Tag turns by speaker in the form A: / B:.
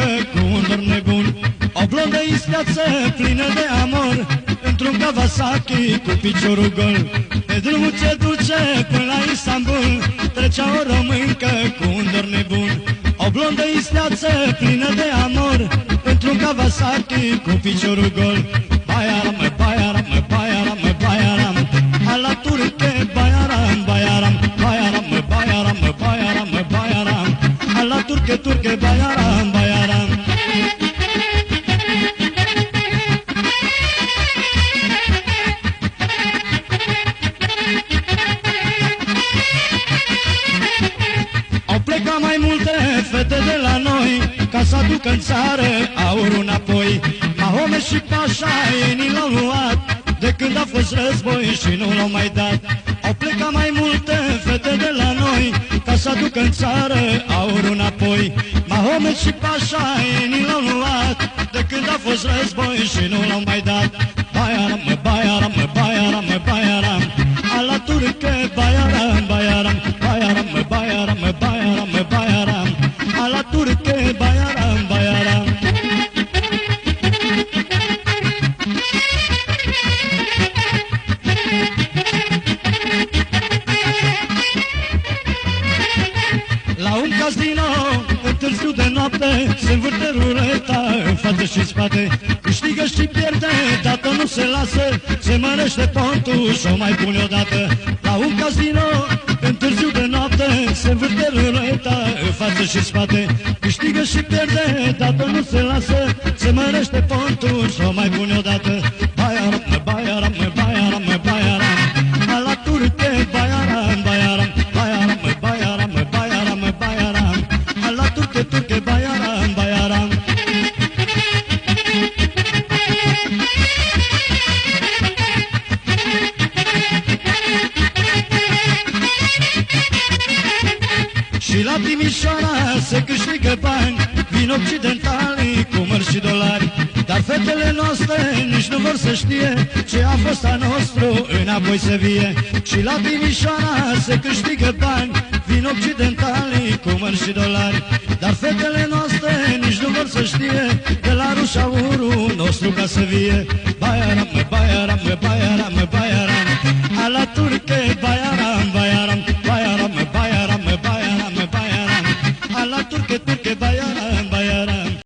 A: româncă cu un dor nebun. O blondă isteață plină de amor, într-un Kawasaki cu piciorul gol. Pe drumul ce duce până la Istanbul trecea o româncă cu un dor nebun. O blondă isteață plină de amor, într-un Kawasaki cu piciorul gol. Bayaram, bayaram, bayaram, bayaram, ala turke bayaram, bayaram, bayaram, bayaram, bayaram, bayaram, ala turke turke bayaram, bayaram. Au plecat mai multe fete de la noi ca să aducă în țară aurul înapoi. Mahome și Pașa ei ni l-au luat de când a fost război și nu l-au mai dat. Au plecat mai multe fete de la noi ca să aducă în țară aurul înapoi. Mahome și Pașa ei ni l-au luat de când a fost război și nu l-au mai dat. Bayaram, bayaram, bayaram, bayaram, ala turke bayaram, bayaram, bayaram, bayaram, bayaram, bayaram, ala turke bayaram, bayaram. La un casino, în târziu de noapte, se învârte ruleta în față și în spate. Câștigă și pierde, dată nu se lasă, se mărește pontul și o mai pune odată. La un casino, în târziu de noapte, se învârte ruleta în față și în spate. Câștigă și pierde, dată nu se lasă, se mărește pontul și o mai pune odată. Bayaram, bayaram, bayaram, bayaram, ala turke bayaram, bayaram, bayaram, bayaram, bayaram, bayaram, ala turke turke bayaram, bayaram. Și la Timișoara se câștigă bani, vin occidentalii cu mărci și dolari. Dar fetele noastre nici nu vor să știe ce a fost a nostru înapoi să vie. Și la Timișoara se câștigă bani, vin occidentalii cu mărci și dolari. Dar fetele noastre nici nu vor să știe de la ruși aurul nostru ca să vie. Bayaram, bayaram, bayaram, bayaram,